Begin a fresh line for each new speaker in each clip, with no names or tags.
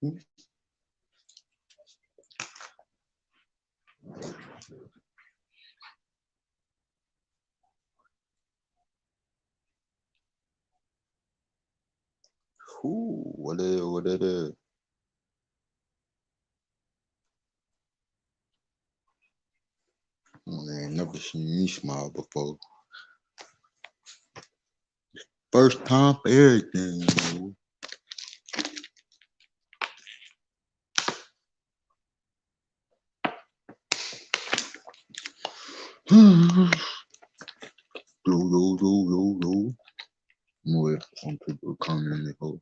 Ooh, what it is? Man, never seen me smile before. First time for everything, you know. Yo. I'm wait on people to come in and go.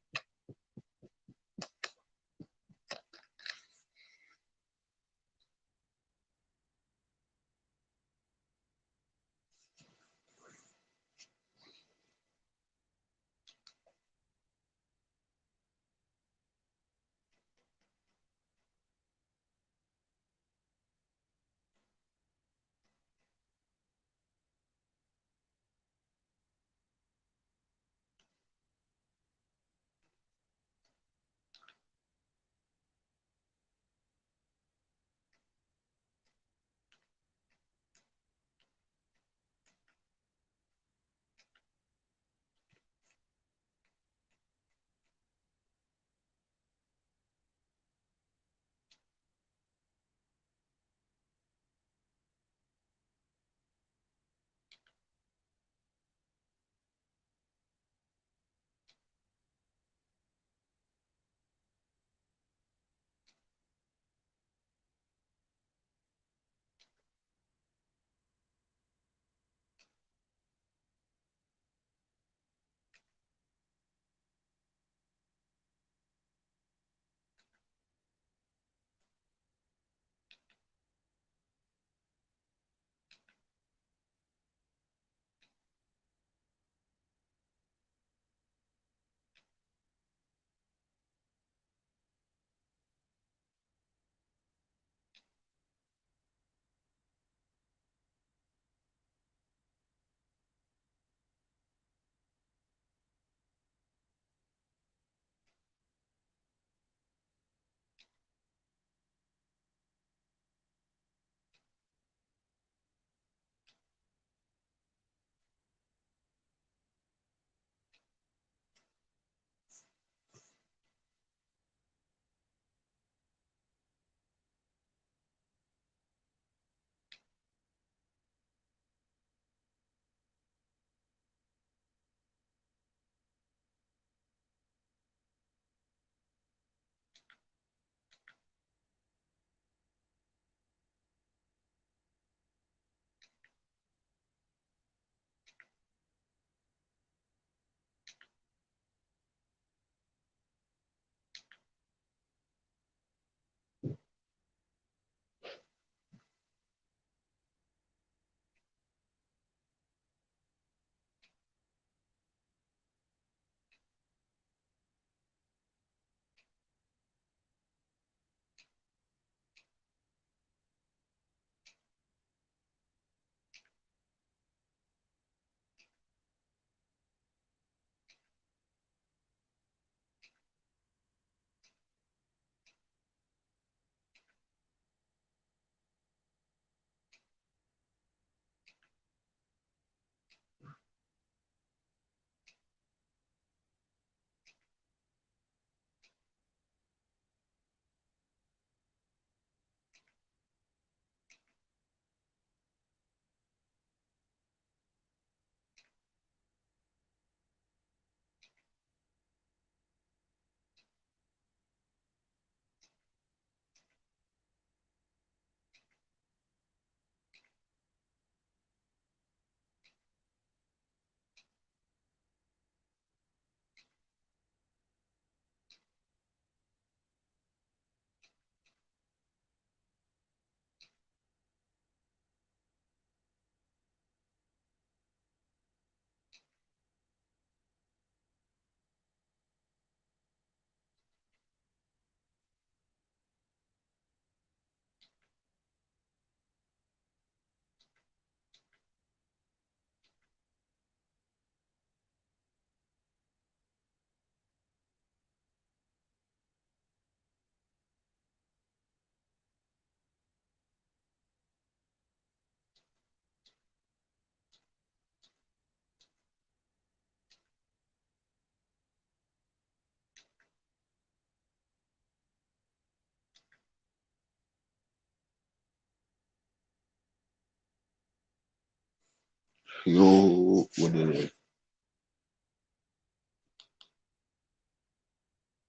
Yo, what it is?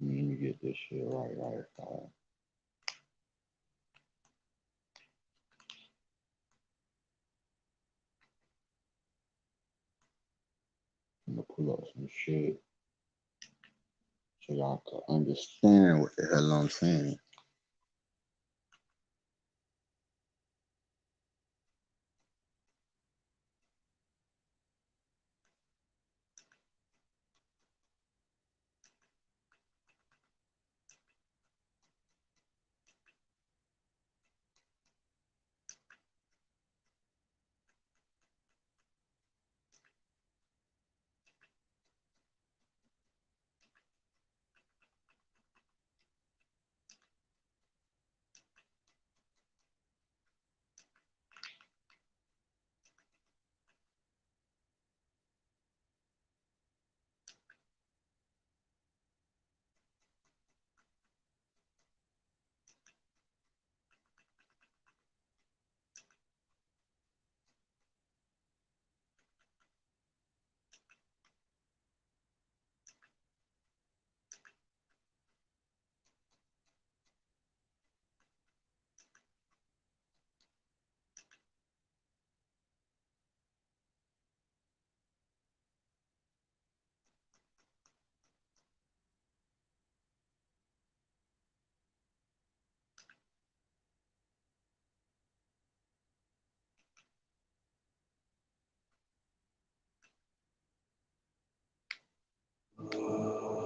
Let me get this shit right. I'm gonna pull up some shit so y'all can understand what the hell I'm saying.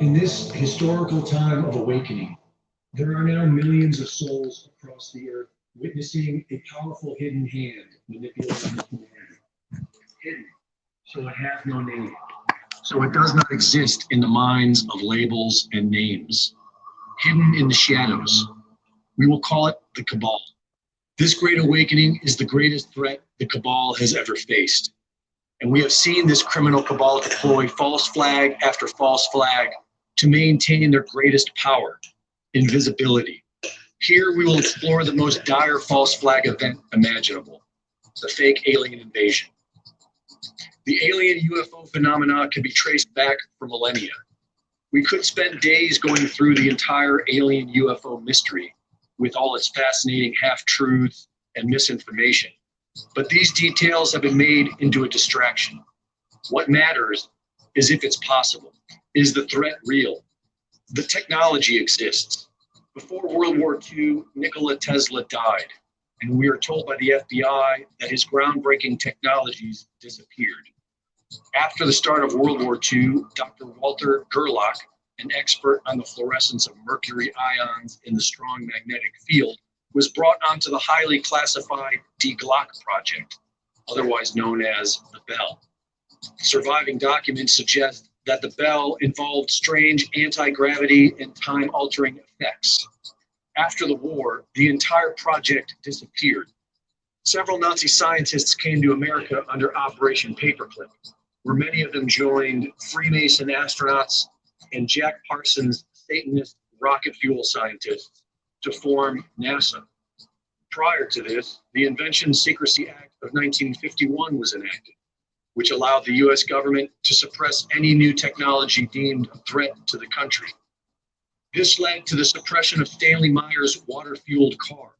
In this historical time of awakening, there are now millions of souls across the earth witnessing a powerful hidden hand manipulating humanity. Hidden, so it has no name. So it does not exist in the minds of labels and names. Hidden in the shadows. We will call it the Cabal. This great awakening is the greatest threat the Cabal has ever faced. And we have seen this criminal cabal deploy false flag after false flag to maintain their greatest power, invisibility. Here we will explore the most dire false flag event imaginable, the fake alien invasion. The alien UFO phenomena can be traced back for millennia. We could spend days going through the entire alien UFO mystery with all its fascinating half-truths and misinformation. But these details have been made into a distraction. What matters is if it's possible. Is the threat real? The technology exists. Before World War II, Nikola Tesla died, and we are told by the FBI that his groundbreaking technologies disappeared. After the start of World War II, Dr. Walter Gerlach, an expert on the fluorescence of mercury ions in the strong magnetic field, was brought onto the highly classified Die Glocke project, otherwise known as the Bell. Surviving documents suggest that the Bell involved strange anti-gravity and time-altering effects. After the war, the entire project disappeared. Several Nazi scientists came to America under Operation Paperclip, where many of them joined Freemason astronauts and Jack Parsons' Satanist rocket fuel scientists to form NASA. Prior to this, the Invention Secrecy Act of 1951 was enacted, which allowed the US government to suppress any new technology deemed a threat to the country. This led to the suppression of Stanley Meyer's water-fueled car,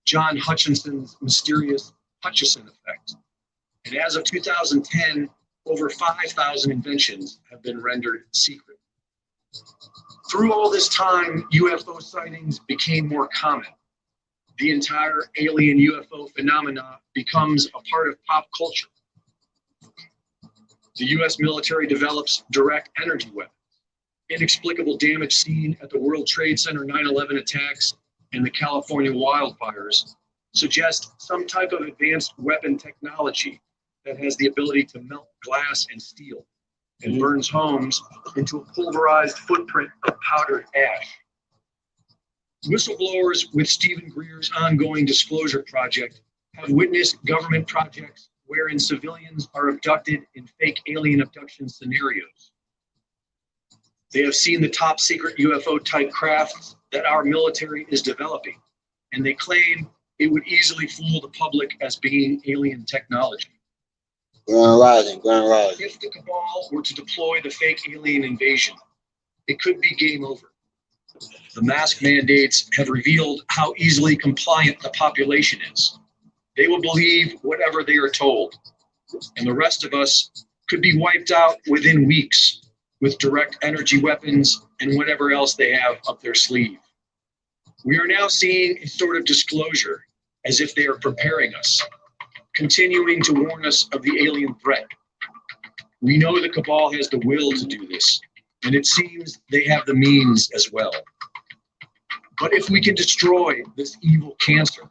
John Hutchinson's mysterious Hutchison effect, and as of 2010, over 5,000 inventions have been rendered secret. Through all this time, UFO sightings became more common. The entire alien UFO phenomena becomes a part of pop culture. The US military develops direct energy weapons. Inexplicable damage seen at the World Trade Center 9/11 attacks and the California wildfires suggest some type of advanced weapon technology that has the ability to melt glass and steel and burns homes into a pulverized footprint of powdered ash. Whistleblowers with Stephen Greer's ongoing disclosure project have witnessed government projects wherein civilians are abducted in fake alien abduction scenarios. They have seen the top secret UFO type crafts that our military is developing, and they claim it would easily fool the public as being alien technology.
Grand Rising, Grand Rising.
If the cabal were to deploy the fake alien invasion, it could be game over. The mask mandates have revealed how easily compliant the population is. They will believe whatever they are told, and the rest of us could be wiped out within weeks with direct energy weapons and whatever else they have up their sleeve. We are now seeing a sort of disclosure, as if they are preparing us, continuing to warn us of the alien threat. We know the cabal has the will to do this, and it seems they have the means as well. But if we can destroy this evil cancer,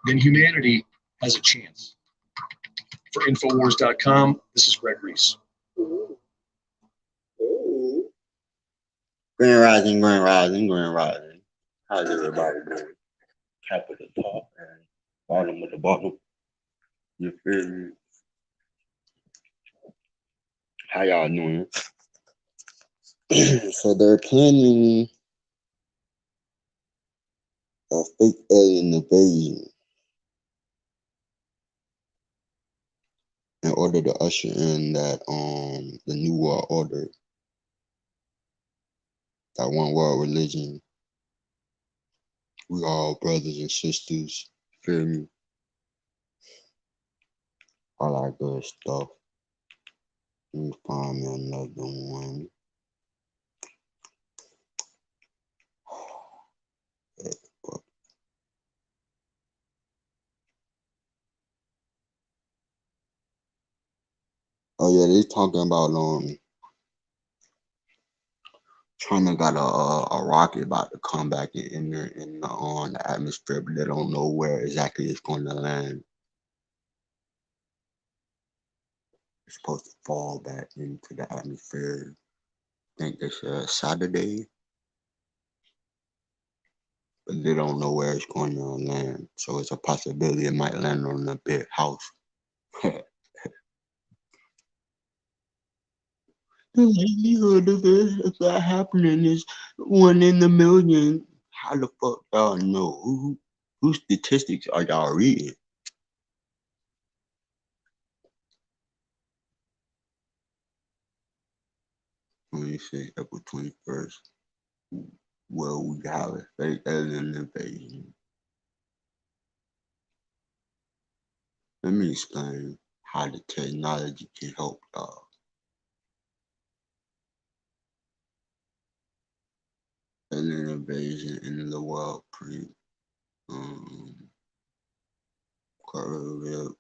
then humanity has a chance. For Infowars.com, this is Greg Reese.
Grand Rising, Grand Rising, Grand Rising. How's everybody doing? Top of the top and bottom of the bottom. You feel me? How y'all doing? So they're planning a fake alien invasion in order to usher in that the new world order, that one world religion. We all brothers and sisters, feel me? All that good stuff. Let me find me another one. Oh yeah, they talking about China got a rocket about to come back in the atmosphere, but they don't know where exactly it's going to land. It's supposed to fall back into the atmosphere. I think they said Saturday, but they don't know where it's going to land. So it's a possibility it might land on a big house. The likelihood of that happening is 1 in a million. How the fuck y'all know? Whose statistics are y'all reading? Let me see, April 21st. Well, we have a fake alien invasion. Let me explain how the technology can help y'all. Alien invasion in the world print.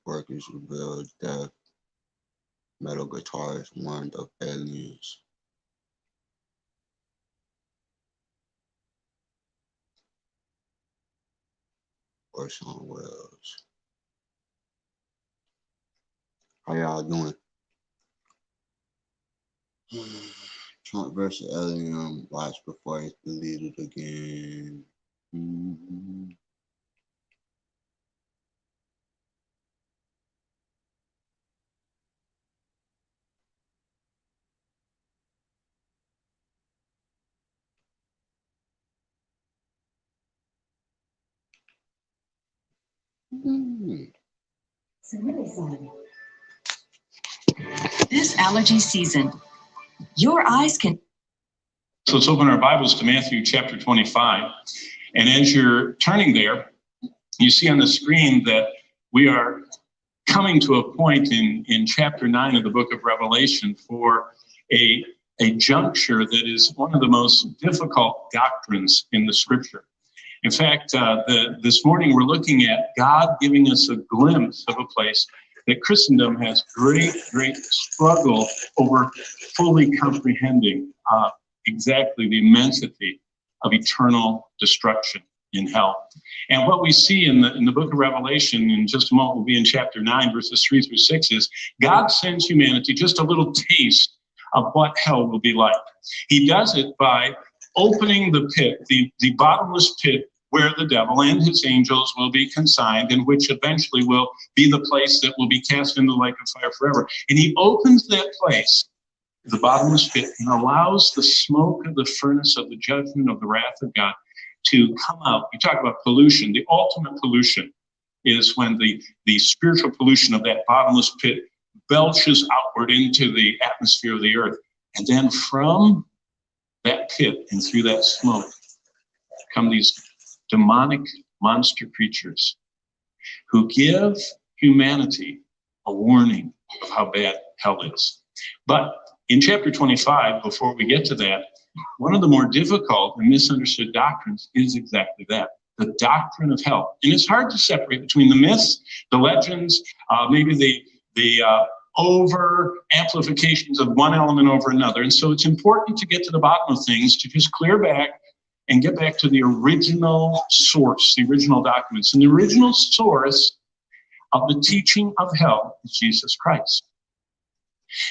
Workers reveal death. Metal guitarist warned of aliens. Orson Welles. How y'all doing? Trump versus alien. Watch before it's deleted again.
This allergy season, your eyes can.
So let's open our Bibles to Matthew chapter 25. And as you're turning there, you see on the screen that we are coming to a point in chapter 9 of the book of Revelation for a juncture that is one of the most difficult doctrines in the scripture. In fact, this morning we're looking at God giving us a glimpse of a place that Christendom has great struggle over fully comprehending exactly the immensity of eternal destruction in hell. And what we see in the book of Revelation, in just a moment, will be in chapter 9, verses 3 through 6, is God sends humanity just a little taste of what hell will be like. He does it by opening the pit, the bottomless pit, where the devil and his angels will be consigned, and which eventually will be the place that will be cast into the lake of fire forever. And he opens that place, the bottomless pit, and allows the smoke of the furnace of the judgment of the wrath of God to come out. You talk about pollution. The ultimate pollution is when the spiritual pollution of that bottomless pit belches outward into the atmosphere of the earth. And then from that pit and through that smoke come these demonic monster creatures who give humanity a warning of how bad hell is. But in chapter 25, before we get to that, one of the more difficult and misunderstood doctrines is exactly that, the doctrine of hell. And it's hard to separate between the myths, the legends, maybe the over amplifications of one element over another. And so it's important to get to the bottom of things, to just clear back and get back to the original source, the original documents. And the original source of the teaching of hell is Jesus Christ.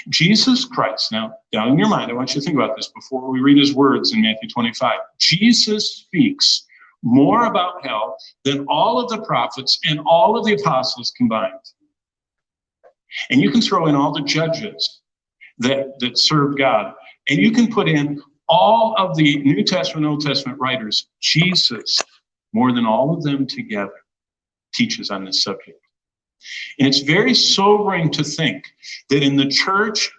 Jesus Christ, now down in your mind, I want you to think about this before we read his words in Matthew 25. Jesus speaks more about hell than all of the prophets and all of the apostles combined. And you can throw in all the judges that served God, and you can put in all of the New Testament, Old Testament writers. Jesus, more than all of them together, teaches on this subject. And it's very sobering to think that in the church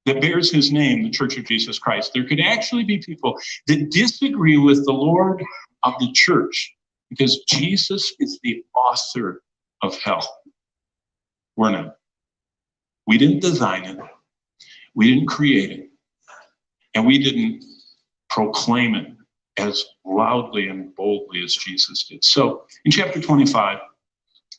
that bears his name, the Church of Jesus Christ, there could actually be people that disagree with the Lord of the church, because Jesus is the author of hell. We're not. We didn't design it. We didn't create it. And we didn't proclaim it as loudly and boldly as Jesus did. So in chapter 25,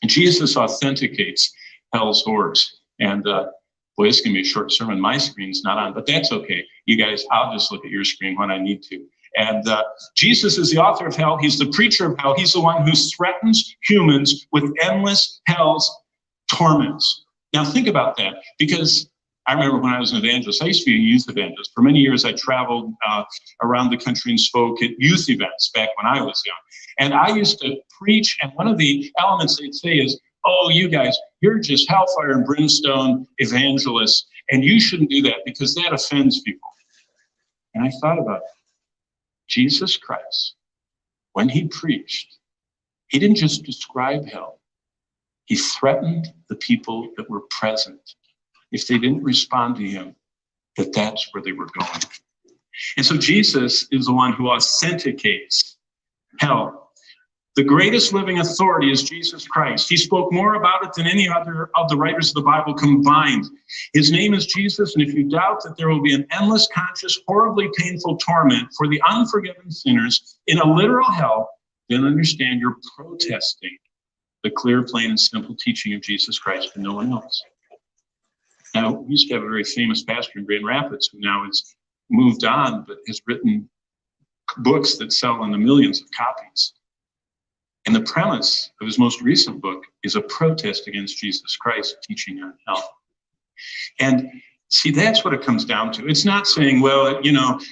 Jesus authenticates hell's horrors. And boy, this can be a short sermon. My screen's not on, but that's okay. You guys, I'll just look at your screen when I need to. And Jesus is the author of hell. He's the preacher of hell. He's the one who threatens humans with endless hell's torments. Now think about that, because I remember when I was an evangelist, I used to be a youth evangelist. For many years, I traveled around the country and spoke at youth events back when I was young. And I used to preach, and one of the elements they'd say is, oh, you guys, you're just hellfire and brimstone evangelists, and you shouldn't do that because that offends people. And I thought about it. Jesus Christ, when he preached, he didn't just describe hell. He threatened the people that were present, if they didn't respond to him, that's where they were going. And so Jesus is the one who authenticates hell. The greatest living authority is Jesus Christ. He spoke more about it than any other of the writers of the Bible combined. His name is Jesus, and if you doubt that there will be an endless, conscious, horribly painful torment for the unforgiven sinners in a literal hell, then understand you're protesting the clear, plain, and simple teaching of Jesus Christ and no one else. Now, we used to have a very famous pastor in Grand Rapids who now has moved on, but has written books that sell in the millions of copies. And the premise of his most recent book is a protest against Jesus Christ teaching on hell. And see, that's what it comes down to. It's not saying, well, we're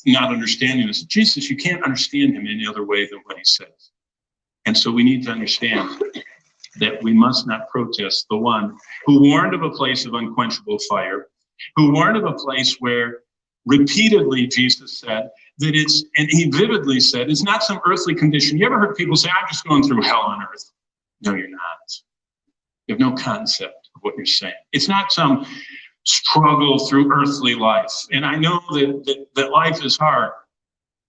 not understanding this. Jesus, you can't understand him any other way than what he says. And so we need to understand that we must not protest the one who warned of a place of unquenchable fire, who warned of a place where repeatedly Jesus said that it's, and he vividly said, it's not some earthly condition. You ever heard people say, I'm just going through hell on earth? No, you're not. You have no concept of what you're saying. It's not some struggle through earthly life. And I know that life is hard,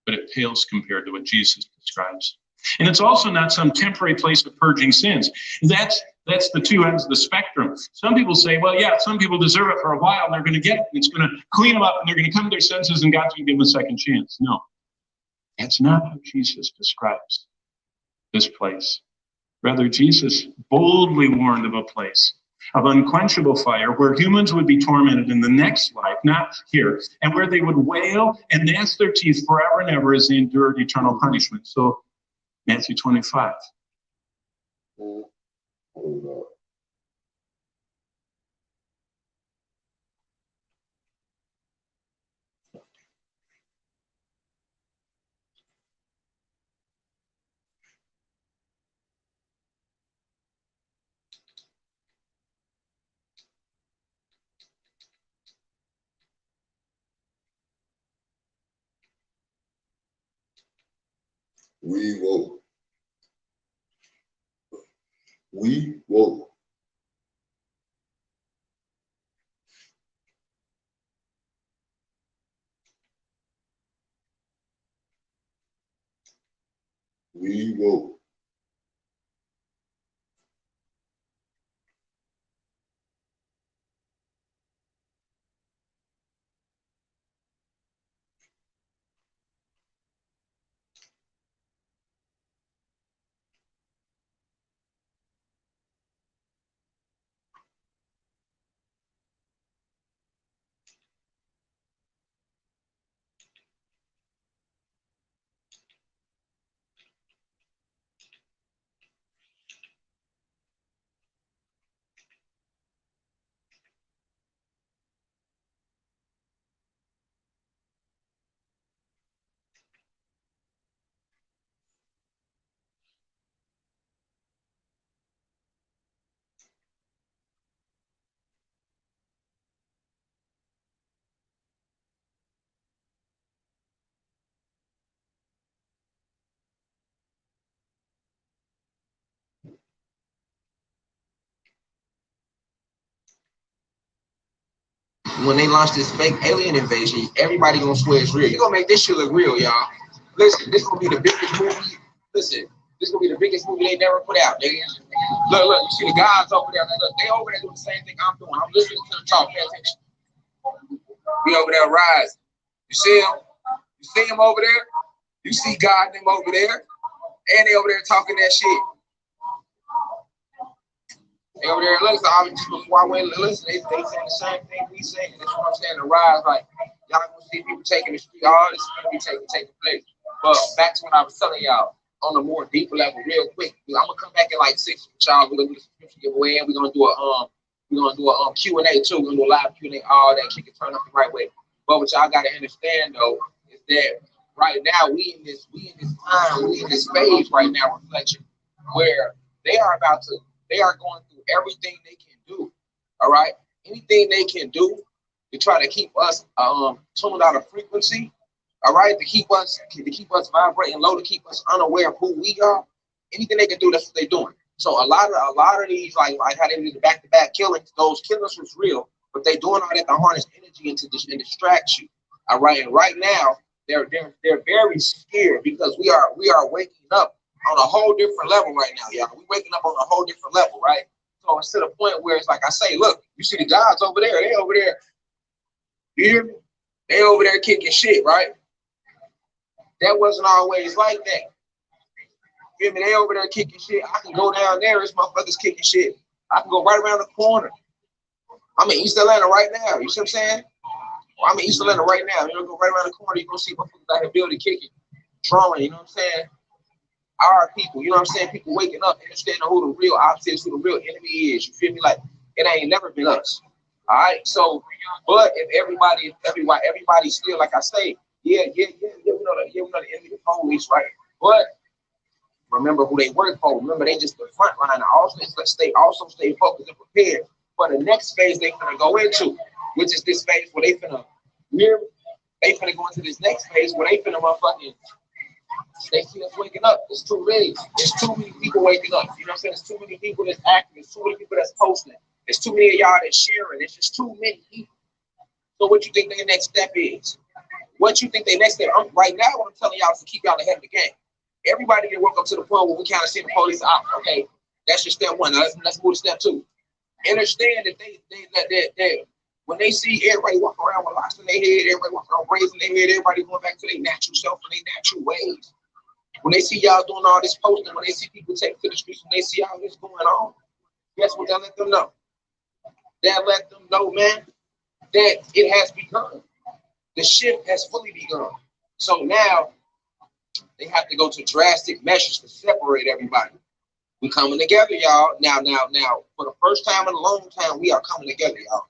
but it pales compared to what Jesus describes. And it's also not some temporary place of purging sins. That's the two ends of the spectrum. Some people say, well, yeah, some people deserve it for a while, and they're going to get it, and it's going to clean them up, and they're going to come to their senses, and God's going to give them a second chance. No, that's not how Jesus describes this place. Rather, Jesus boldly warned of a place of unquenchable fire where humans would be tormented in the next life, not here, and where they would wail and gnash their teeth forever and ever as they endured eternal punishment. So, Matthew 25.
Hold up. We woke. We woke. We woke.
When they launch this fake alien invasion, everybody gonna swear it's real. You gonna make this shit look real, y'all. Listen, this gonna be the biggest movie. Listen, this gonna be the biggest movie they never put out, nigga. Look, you see the guys over there. Look, they over there doing the same thing I'm doing. I'm listening to the talk. Pay attention. We over there rising. You see him? You see him over there? You see God and them over there? And they over there talking that shit. They over there, listen, just before I went, listen, they saying the same thing we saying. That's what I'm saying, the rise, like, y'all gonna see people taking the street, all this is gonna be taking place. But back to what I was telling y'all, on a more deeper level, real quick, I'm gonna come back in like 6 with y'all. We're gonna do the subscription giveaway, and we're gonna do a Q&A too. We're gonna do a live Q&A, all that, kick it, turn up the right way. But what y'all gotta understand though, is that right now we in this phase right now, reflection, where they are going through everything they can do. All right, anything they can do to try to keep us tuned out of frequency. All right, to keep us vibrating low, to keep us unaware of who we are. Anything they can do, that's what they're doing. So a lot of these, like how they did the back-to-back killings, those killers was real, but they doing all that to harness energy and distract you. All right, and right now they're very scared because we are waking up on a whole different level right now, y'all. We waking up on a whole different level, right? So it's to the point where it's like I say, look, you see the gods over there, they over there. You hear me? They over there kicking shit, right? That wasn't always like that. You hear me? They over there kicking shit. I can go down there, this motherfuckers kicking shit. I can go right around the corner. I'm in East Atlanta right now. You see what I'm saying? Well, I'm in East Atlanta right now. You're gonna go right around the corner, you're gonna see motherfuckers out here building, kicking, drawing, you know what I'm saying? Our people, you know what I'm saying? People waking up, understanding who the real opposite is, who the real enemy is. You feel me? Like it ain't never been us. All right. So, but if everybody still, like I say, yeah, we know the enemy, the police, right? But remember who they work for. Remember, they just the front line. Also stay focused and prepared for the next phase they finna go into, which is this phase where they finna go into this next phase where they finna motherfucking. They see us waking up. It's too many. There's too many people waking up. You know what I'm saying? There's too many people that's acting. There's too many people that's posting. There's too many of y'all that's sharing. There's just too many people. So what you think their next step is? What you think their next step? Right now, what I'm telling y'all is to keep y'all ahead of the game. Everybody can work up to the point where we kind of see the police out. Okay, that's your step one. Now let's move to step two. Understand that they when they see everybody walking around with locks in their head, everybody walking around raising their head, everybody going back to their natural self and their natural ways. When they see y'all doing all this posting, when they see people take to the streets, when they see all this going on, guess what? They'll let them know. They'll let them know, man, that it has begun. The shift has fully begun. So now they have to go to drastic measures to separate everybody. We coming together, y'all. Now, for the first time in a long time, we are coming together, y'all.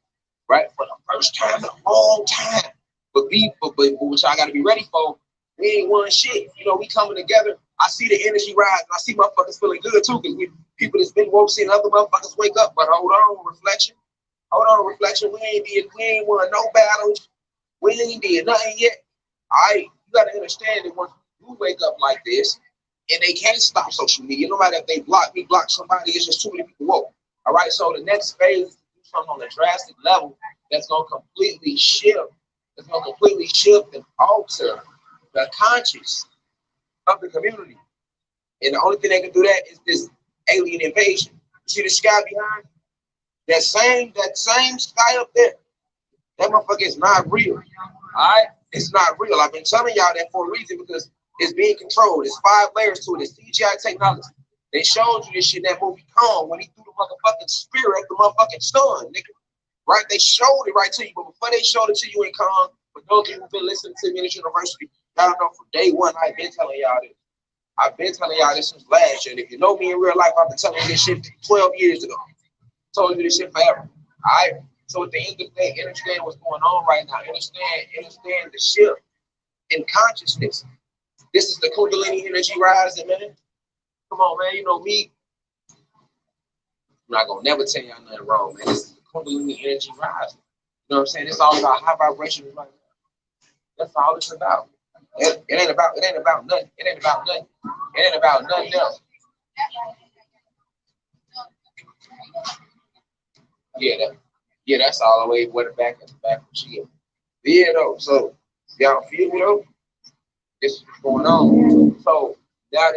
Right? For the first time in a long time. But what y'all got to be ready for, we ain't one shit. You know, we coming together. I see the energy rise, and I see motherfuckers feeling good too, because people that's been woke, seeing other motherfuckers wake up. But hold on, reflection. We ain't won no battles. We ain't did nothing yet. All right, you gotta understand that once you wake up like this, and they can't stop social media, no matter if they block somebody, it's just too many people woke. All right, so the next phase is to do something on a drastic level that's gonna completely shift. And alter the conscience of the community. And the only thing that can do that is this alien invasion. You see the sky behind? That same sky up there. That motherfucker is not real. All right? It's not real. I've been telling y'all that for a reason because it's being controlled. It's 5 layers to it. It's CGI technology. They showed you this shit in that movie Kong when he threw the motherfucking spear at the motherfucking sun, nigga. Right? They showed it right to you. But before they showed it to you in Kong, for those of you who've been listening to me in this university, y'all know from day one I've been telling y'all this. I've been telling y'all this since last year. And if you know me in real life, I've been telling you this shit 12 years ago. Told you this shit forever. All right? So at the end of the day, understand what's going on right now. Understand the shift in consciousness. This is the Kundalini energy rising, man. Come on, man. You know me. I'm not gonna never tell y'all nothing wrong, man. This is the Kundalini energy rising. You know what I'm saying? It's all about high vibration right now. That's all it's about. It ain't about nothing. It ain't about nothing. It ain't about nothing else. Yeah, that's all the way where the back of shit. Yeah, though. So y'all feel me though? This is what's going on. So now I've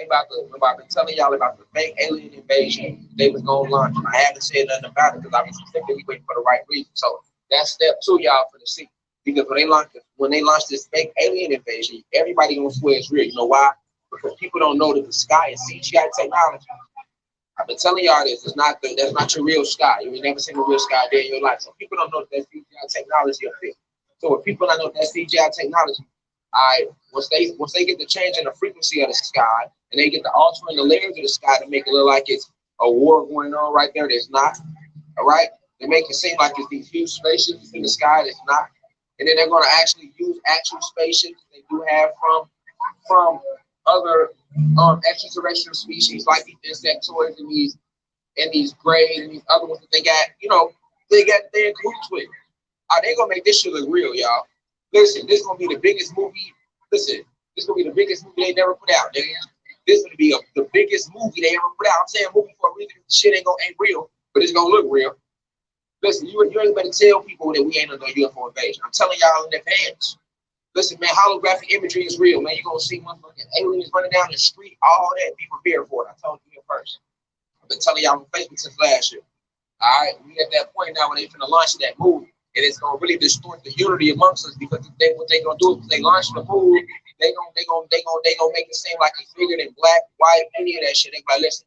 been telling y'all about the fake alien invasion they was gonna launch. I haven't said nothing about it because I've been specifically waiting for the right reason. So that's step 2, y'all, for the see. Because when they launched this fake alien invasion, everybody gonna swear it's real. You know why? Because people don't know that the sky is CGI technology. I've been telling y'all this. That's not your real sky. You ain't never seen a real sky day in your life. So people don't know that that's CGI technology up there. So if people don't know that's CGI technology, once they get the change in the frequency of the sky and they get the altering the layers of the sky to make it look like it's a war going on right there, there's not. All right, they make it seem like it's these huge spaceships in the sky. There's not. And then they're going to actually use actual spaceships they do have from other extraterrestrial species like these insectoids and these gray and these other ones that they got. You know, they're in cahoots with. Are they gonna make this shit look real, y'all? Listen, this is gonna be the biggest movie. Listen, this is gonna be the biggest movie they never put out, nigga. This is gonna be the biggest movie they ever put out. I'm saying movie for a reason. Shit ain't real, but it's gonna look real. Listen, you ain't better tell people that we ain't under UFO invasion. I'm telling y'all in advance. Listen, man, holographic imagery is real, man. You're gonna see motherfucking aliens running down the street, all that. Be prepared for it. I told you here first. I've been telling y'all on Facebook since last year. All right, we at that point now when they finna launch that movie, and it's gonna really distort the unity amongst us because what they gonna do is they launch the movie, they gonna make it seem like it's bigger than black, white, any of that shit. They like, listen,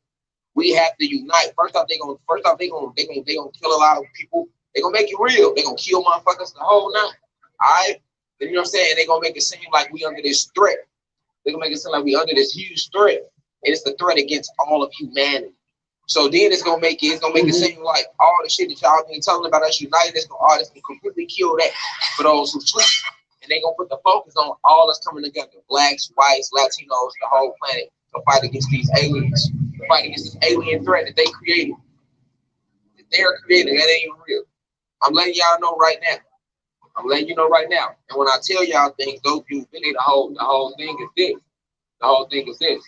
we have to unite. First off, they gonna kill a lot of people. They gonna make it real. They gonna kill motherfuckers the whole night. All right, you know what I'm saying? They gonna make it seem like we under this threat. They gonna make it seem like we under this huge threat, and it's the threat against all of humanity. So then it's gonna make it seem like all the shit that y'all been telling about us united, it's gonna completely kill that for those who sleep. And they gonna put the focus on all us coming together, blacks, whites, Latinos, the whole planet, to fight against these aliens, to fight against this alien threat that they created. That they're creating, that ain't even real. I'm letting y'all know right now. I'm letting you know right now. And when I tell y'all things, those people really the whole thing is this. The whole thing is this.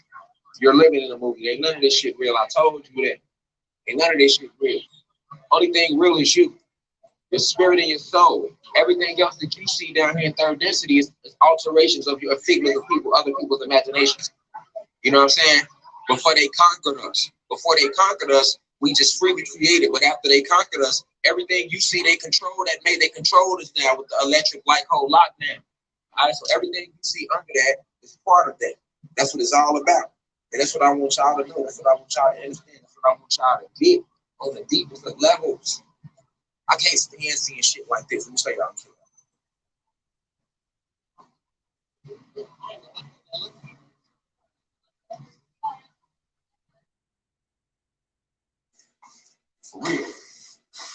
You're living in a movie. Ain't none of this shit real. I told you that. Ain't none of this shit real. Only thing real is you. Your spirit and your soul. Everything else that you see down here in third density is alterations of your figments of people, other people's imaginations. You know what I'm saying? Before they conquered us, we just freely created. But after they conquered us, everything you see they control us now with the electric light hole lockdown. All right, so everything you see under that is part of that. That's what it's all about. And that's what I want y'all to know. That's what I want y'all to understand. That's what I want y'all to get on the deepest of levels. I can't stand seeing shit like this. Let me show y'all. For real.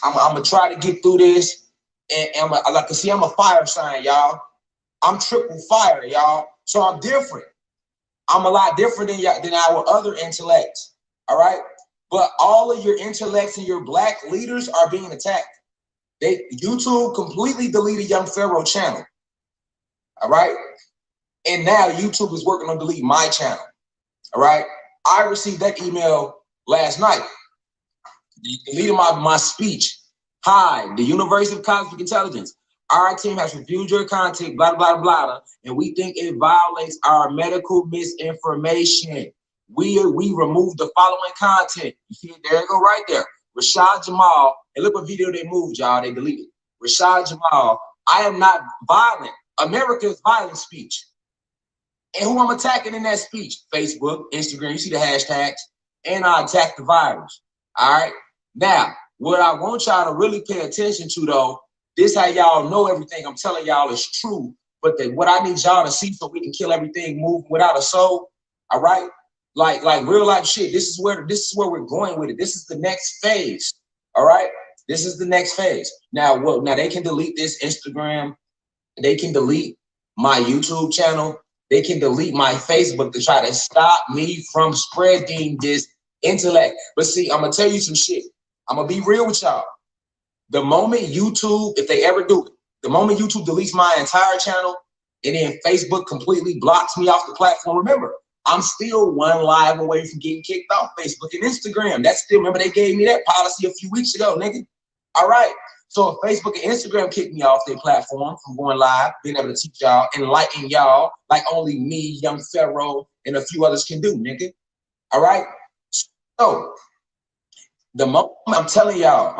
I'm gonna try to get through this. And like I see, I'm a fire sign, y'all. I'm triple fire, y'all. So I'm different. I'm a lot different than our other intellects, all right? But all of your intellects and your black leaders are being attacked. YouTube completely deleted Young Pharaoh channel, all right? And now YouTube is working on deleting my channel, all right? I received that email last night. They deleted my speech. Hi, the University of Cosmic Intelligence. Our team has reviewed your content, blah, blah, blah, and we think it violates our medical misinformation. we removed the following content. You see it? There you go right there. Rashad Jamal, and look what video they moved, y'all. They deleted. Rashad Jamal, I am not violent. America is violent speech. And who I'm attacking in that speech? Facebook, Instagram, you see the hashtags, and I attack the virus. All right. Now, what I want y'all to really pay attention to, though, this how y'all know everything I'm telling y'all is true. But what I need y'all to see so we can kill everything moving without a soul. All right. Like real life shit. This is where we're going with it. This is the next phase. All right. This is the next phase. Now, now they can delete this Instagram. They can delete my YouTube channel. They can delete my Facebook to try to stop me from spreading this intellect. But see, I'm gonna tell you some shit. I'm gonna be real with y'all. The moment YouTube, if they ever do it, the moment YouTube deletes my entire channel and then Facebook completely blocks me off the platform, remember, I'm still one live away from getting kicked off Facebook and Instagram. That's still, remember, they gave me that policy a few weeks ago, nigga. All right. So if Facebook and Instagram kick me off their platform from going live, being able to teach y'all, enlighten y'all like only me, Young Pharaoh, and a few others can do, nigga. All right. So the moment I'm telling y'all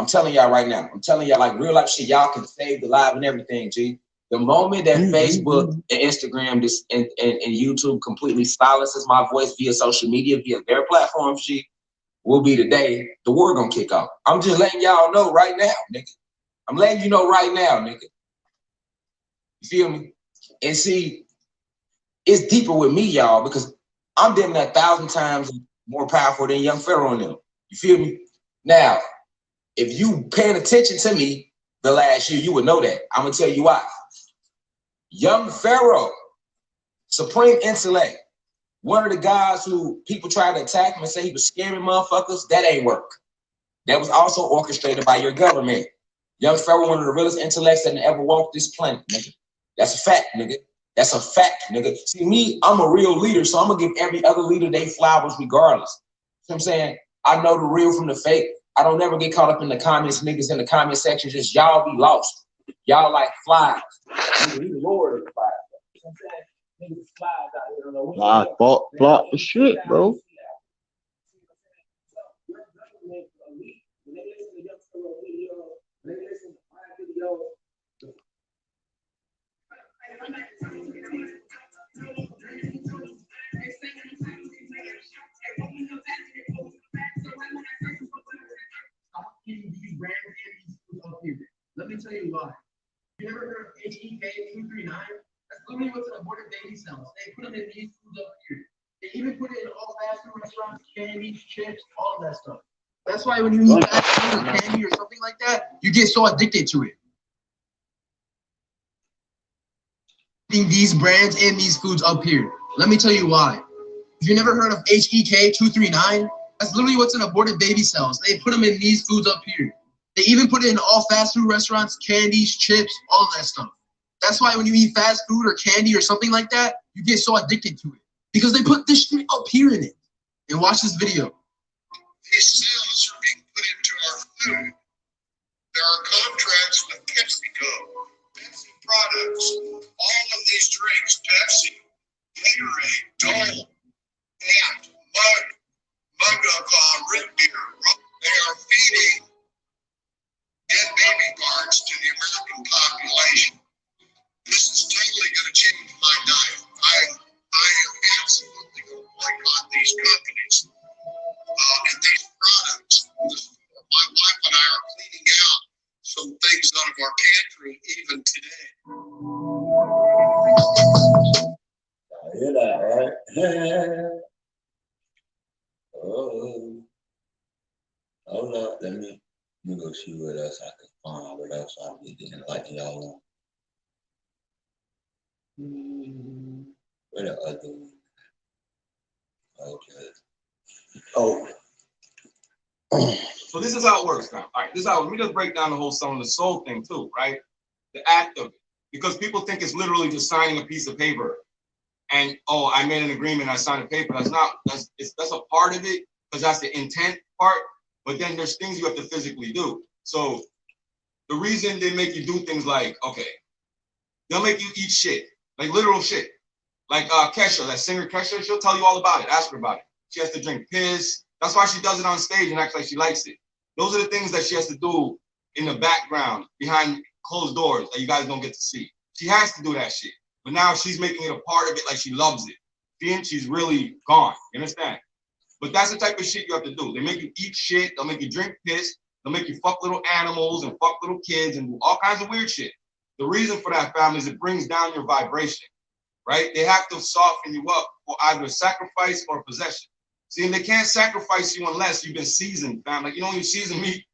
right now, I'm telling y'all like real life shit, y'all can save the live and everything, G. The moment that Facebook and Instagram and YouTube completely silences my voice via social media, via their platforms, G, will be the day the war gonna kick off. I'm just letting y'all know right now, nigga. I'm letting you know right now, nigga. You feel me? And see, it's deeper with me, y'all, because I'm damn 1,000 times more powerful than Young Pharaoh and them. You feel me? Now, if you paying attention to me the last year, you would know that. I'm gonna tell you why. Young Pharaoh, Supreme Intellect, one of the guys who people tried to attack him and say he was scaring motherfuckers, that ain't work. That was also orchestrated by your government. Young Pharaoh, one of the realest intellects that ever walked this planet, nigga. That's a fact, nigga. That's a fact, nigga. See, me, I'm a real leader, so I'm gonna give every other leader their flowers regardless. You know what I'm saying? I know the real from the fake. I don't never get caught up in the comments, niggas in the comment section, just y'all be lost. Y'all like flies. Nigga, the Lord of the flies. You know what I'm saying? Niggas flies out here. Don't know what
Block the shit, bro.
Let me tell you why. You ever heard of HEK239? That's literally what's in aborted baby cells. They put them in these foods up here. They even put it in all fast food restaurants, candies, chips, all of that stuff. That's why when you eat fast food or candy or something like that, you get so addicted to it. These brands and these foods up here. Let me tell you why. If you never heard of HEK239, that's literally what's in aborted baby cells. They put them in these foods up here. They even put it in all fast food restaurants, candies, chips, all of that stuff. That's why when you eat fast food or candy or something like that, you get so addicted to it. Because they put this shit up here in it. And watch this video.
These cells are being put into our food. There are contracts with PepsiCo, Pepsi products, all of these drinks, Pepsi, Gatorade, Dole, Ant, Mug of root beer. They are feeding dead baby parts to the American population. This is totally going to change my diet. I am absolutely going to boycott these companies and these products. My wife and I are cleaning out some things out of our pantry even today.
I hear that, right? Hold up, let me go see what else I can find, what else I can enlighten y'all on. Where the other one? Okay. Oh.
So this is how it works now. All right, this is how, let me just break down the whole selling the soul thing too, right? The act of it. Because people think it's literally just signing a piece of paper and, oh, I made an agreement, I signed a paper. That's not, that's a part of it, because that's the intent part. But then there's things you have to physically do. So the reason they make you do things like, okay, they'll make you eat shit, like literal shit. Like Kesha, that singer Kesha, she'll tell you all about it. Ask her about it. She has to drink piss. That's why she does it on stage and acts like she likes it. Those are the things that she has to do in the background, behind closed doors that you guys don't get to see. She has to do that shit. But now she's making it a part of it like she loves it. She's really gone. You understand? But that's the type of shit you have to do. They make you eat shit. They'll make you drink piss. They'll make you fuck little animals and fuck little kids and do all kinds of weird shit. The reason for that, family, is it brings down your vibration, right? They have to soften you up for either sacrifice or possession. See, and they can't sacrifice you unless you've been seasoned, fam. Like, you know, when you season meat,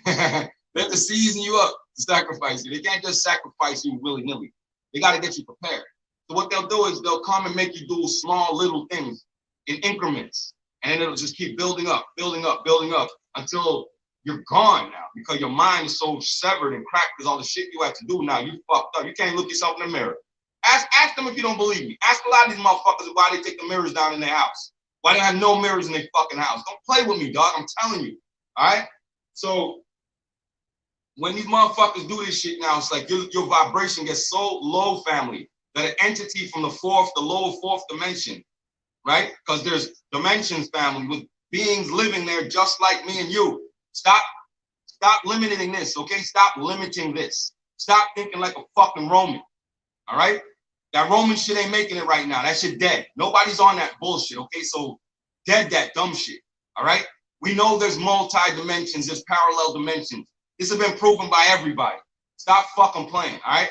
they have to season you up to sacrifice you. They can't just sacrifice you willy-nilly. They got to get you prepared. So what they'll do is they'll come and make you do small little things in increments. And then it'll just keep building up until you're gone now, because your mind is so severed and cracked because all the shit you have to do now. You fucked up. You can't look yourself in the mirror. Ask them if you don't believe me. Ask a lot of these motherfuckers why they take the mirrors down in their house. Why they have no mirrors in their fucking house. Don't play with me, dog. I'm telling you. All right? So when these motherfuckers do this shit now, it's like your vibration gets so low, family, that an entity from the lower fourth dimension, right? Because there's dimensions, family, with beings living there just like me and you. Stop limiting this, okay? Stop limiting this. Stop thinking like a fucking Roman, all right? That Roman shit ain't making it right now. That shit dead. Nobody's on that bullshit, okay? So dead that dumb shit, all right? We know there's multi-dimensions, there's parallel dimensions. This has been proven by everybody. Stop fucking playing, all right?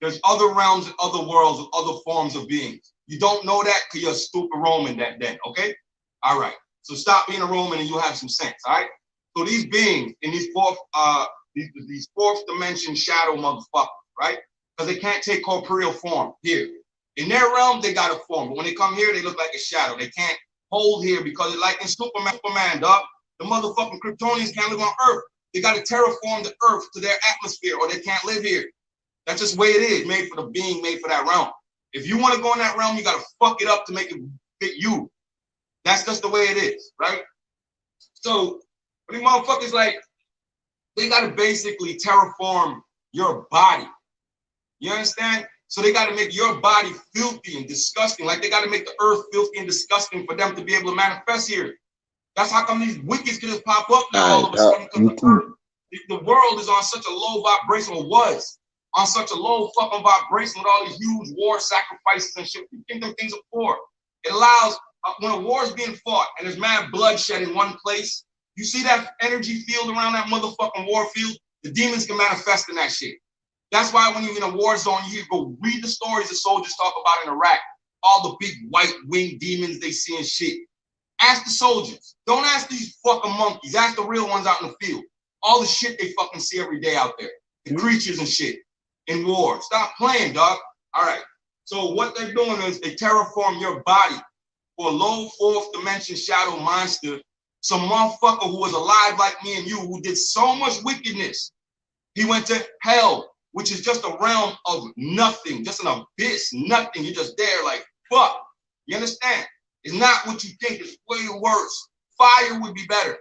There's other realms and other worlds with other forms of beings. You don't know that because you're a stupid Roman that then, okay? All right. So stop being a Roman and you'll have some sense, all right? So these beings in these fourth dimension shadow motherfuckers, right? Because they can't take corporeal form here. In their realm, they got a form. But when they come here, they look like a shadow. They can't hold here because it's like in Superman, dog. The motherfucking Kryptonians can't live on Earth. They got to terraform the Earth to their atmosphere or they can't live here. That's just the way it is, made for the being, made for that realm. If you want to go in that realm, you got to fuck it up to make it fit you. That's just the way it is, right? So, but these motherfuckers, like, they got to basically terraform your body. You understand? So they got to make your body filthy and disgusting. Like they got to make the earth filthy and disgusting for them to be able to manifest here. That's how come these wickets can just pop up now all of a sudden, because the world is on such a low vibration, or was on such a low fucking vibration with all these huge war sacrifices and shit. You think them things are for? It allows, when a war is being fought and there's mad bloodshed in one place, you see that energy field around that motherfucking war field? The demons can manifest in that shit. That's why when you're in a war zone, you go read the stories the soldiers talk about in Iraq. All the big white winged demons they see and shit. Ask the soldiers. Don't ask these fucking monkeys. Ask the real ones out in the field. All the shit they fucking see every day out there. The creatures and shit in war. Stop playing, dog. All right. So what they're doing is they terraform your body for a low fourth dimension shadow monster. Some motherfucker who was alive like me and you, who did so much wickedness. He went to hell, which is just a realm of nothing, just an abyss, nothing. You're just there like, fuck. You understand? It's not what you think. It's way worse. Fire would be better,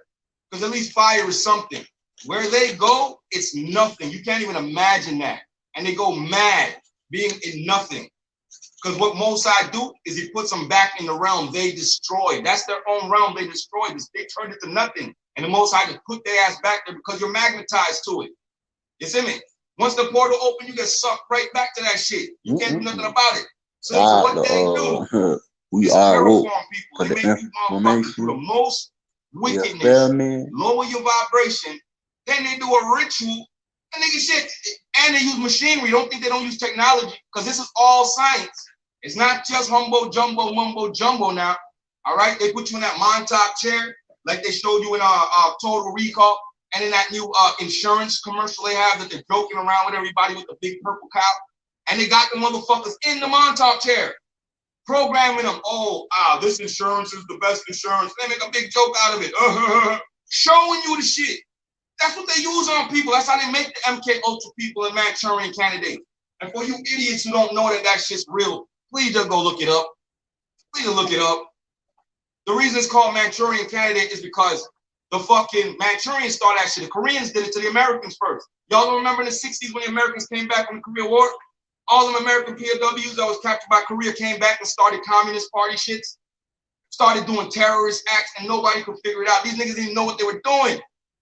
because at least fire is something. Where they go, it's nothing. You can't even imagine that. And they go mad being in nothing. Because what Mosai do is he puts them back in the realm they destroyed. That's their own realm they destroyed. They turned it to nothing. And the Mosai just put their ass back there because you're magnetized to it. You see me? Once the portal open, you get sucked right back to that shit. You can't do nothing about it. So what they do,
we
is
are
terraform
woke
people. They make these motherfuckers do the most wickedness, lower your vibration. Then they do a ritual and they get shit. And they use machinery. Don't think they don't use technology, because this is all science. It's not just humbo, jumbo, mumbo, jumbo now. All right? They put you in that Montauk chair like they showed you in Total Recall. And in that new insurance commercial they have that they're joking around with everybody with the big purple cow. And they got the motherfuckers in the Montauk chair, programming them. This insurance is the best insurance. They make a big joke out of it. Showing you the shit. That's what they use on people. That's how they make the MK Ultra people and Manchurian candidates. And for you idiots who don't know that that shit's real, please just go look it up. Please look it up. The reason it's called Manchurian candidate is because the fucking Manchurians started that shit. The Koreans did it to the Americans first. Y'all don't remember in the 60s when the Americans came back from the Korea War? All them American POWs that was captured by Korea came back and started Communist Party shits.
started doing terrorist acts and nobody could figure it out. These niggas didn't know what they were doing.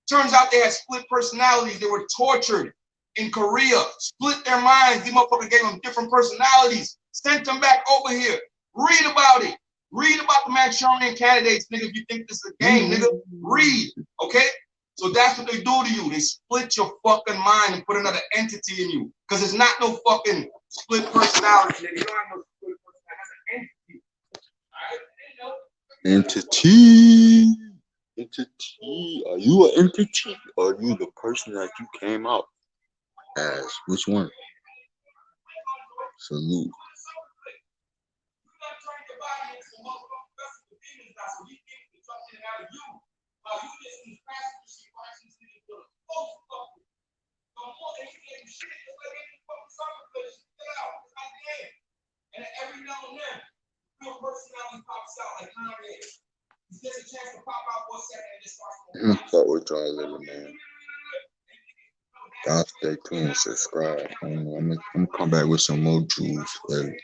Turns out they had split personalities. They were tortured in Korea, split their minds. These motherfuckers gave them different personalities, sent them back over here. Read about it. Read about the Manchurian candidates, nigga. If you think this is a game, nigga, read, okay? So that's what they do to you. They split your fucking mind and put another entity in you. Because it's not no fucking split personality, nigga. You don't have no split personality. That's an entity.
Entity. Are you an entity or are you the person that you came out as? Which one? Salute.
And every now and then, your personality pops out like Kanye. You get a chance to pop out for a second and just start.
Fuck with y'all living, man. Y'all stay tuned, subscribe. I'm gonna come back with some more jewels later.